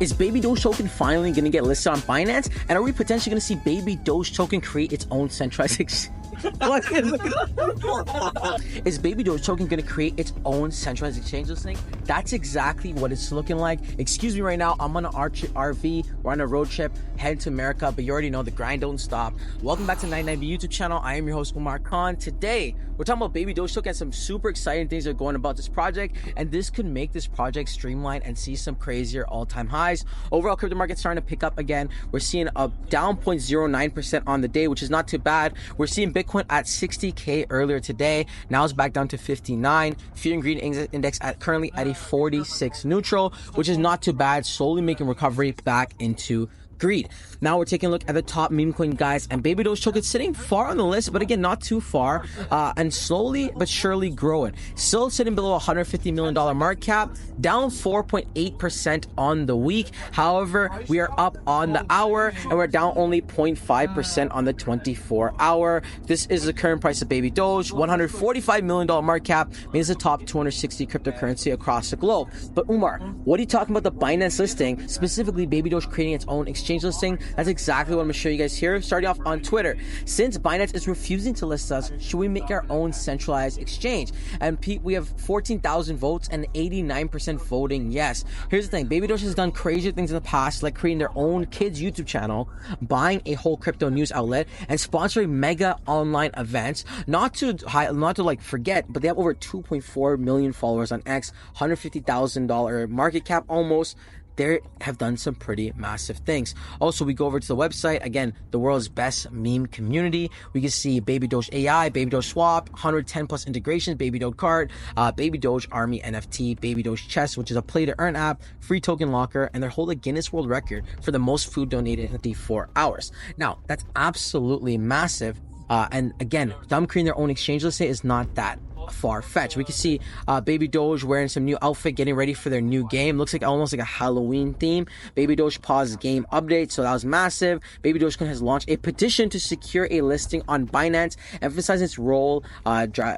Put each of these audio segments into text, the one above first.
Is Babydoge token finally going to get listed on Binance? And are we potentially going to see Babydoge token create its own centralized exchange? Is Babydoge token going to create its own centralized exchange listing? That's exactly what it's looking like. Excuse me right now, I'm on an RV, we're on a road trip, heading to America, but you already know the grind don't stop. Welcome back to 99B YouTube channel. I am your host, Umar Khan. Today, we're talking about Babydoge token and some super exciting things that are going about this project, and this could make this project streamline and see some crazier all-time highs. Overall, crypto market's starting to pick up again. We're seeing a down 0.09% on the day, which is not too bad. We're seeing Bitcoin at 60K earlier today. Now it's back down to 59. Fear and Greed Index currently at a 46 neutral, which is not too bad. Slowly making recovery back into greed. Now we're taking a look at the top meme coin guys, and Babydoge token sitting far on the list, but again not too far, and slowly but surely growing. Still sitting below $150 million market cap, down 4.8% on the week. However, we are up on the hour, and we're down only 0.5% on the 24-hour. This is the current price of Babydoge. $145 million market cap means the top 260 cryptocurrency across the globe. But Umar, what are you talking about the Binance listing, specifically Babydoge creating its own exchange listing? That's exactly what I'm going to show you guys here. Starting off on Twitter, since Binance is refusing to list us, should we make our own centralized exchange? And we have 14,000 votes and 89% voting yes. Here's the thing, Babydoge has done crazy things in the past, like creating their own kids YouTube channel, buying a whole crypto news outlet, and sponsoring mega online events. Not to like forget, but they have over 2.4 million followers on X, $150,000 market cap almost. They have done some pretty massive things. Also, we go over to the website, again, the world's best meme community. We can see Babydoge AI, Babydoge Swap, 110 plus integrations, Babydoge Card, Babydoge Army NFT, Babydoge Chess, which is a play to earn app, free token locker, and they hold a Guinness World Record for the most food donated in 54 hours. Now, that's absolutely massive. And again, them creating their own exchange, let's say, is not that far-fetched. We can see Babydoge wearing some new outfit, getting ready for their new game. Looks like almost like a Halloween theme. Babydoge paused game update, so that was massive. Babydoge has launched a petition to secure a listing on Binance, emphasizing its role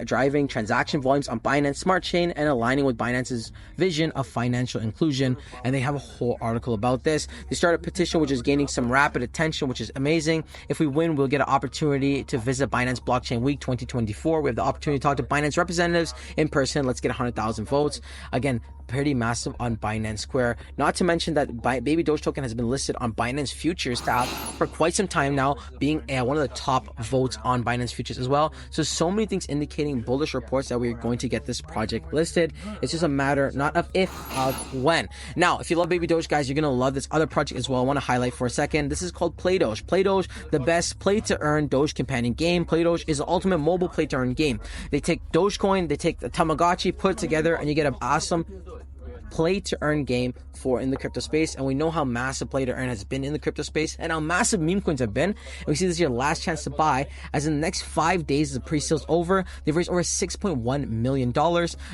driving transaction volumes on Binance Smart Chain and aligning with Binance's vision of financial inclusion. And they have a whole article about this. They started a petition which is gaining some rapid attention, which is amazing. If we win, we'll get an opportunity to visit Binance Blockchain Week 2024. We have the opportunity to talk to Binance representatives in person. Let's get 100,000 votes. Again, pretty massive on Binance Square. Not to mention that Babydoge token has been listed on Binance Futures tab for quite some time now, being one of the top votes on Binance Futures as well. So many things indicating bullish reports that we're going to get this project listed. It's just a matter not of if, of when. Now, if you love Babydoge, guys, you're gonna love this other project as well. I want to highlight for a second. This is called Playdoge. Playdoge, the best play to earn Doge companion game. Playdoge is the ultimate mobile play to earn game. They take Dogecoin, they take the Tamagotchi, put it together, and you get an awesome play to earn game for in the crypto space. And we know how massive play to earn has been in the crypto space and how massive meme coins have been. And we see this is your last chance to buy, as in the next 5 days the pre-sale's over. They've raised over $6.1 million.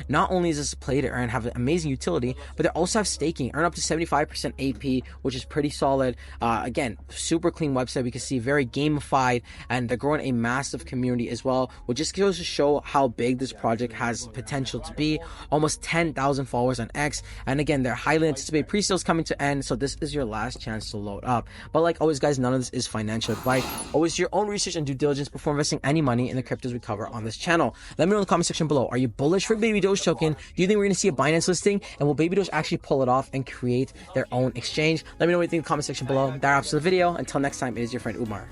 Not only is this play to earn have an amazing utility, but they also have staking, earn up to 75% AP, which is pretty solid. Again, super clean website. We can see very gamified, and they're growing a massive community as well, which just goes to show how big this project has potential to be. Almost 10,000 followers on X. And again, they're highly anticipated pre-sales coming to end, so this is your last chance to load up. But like always, guys, none of this is financial advice. Always do your own research and due diligence before investing any money in the cryptos we cover on this channel. Let me know in the comment section below. Are you bullish for Babydoge token? Do you think we're going to see a Binance listing? And will Babydoge actually pull it off and create their own exchange? Let me know what you think in the comment section below. That wraps up the video. Until next time, it is your friend Umar.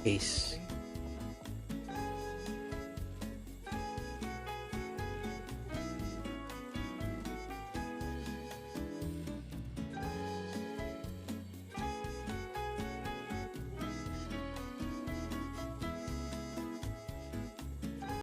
Peace.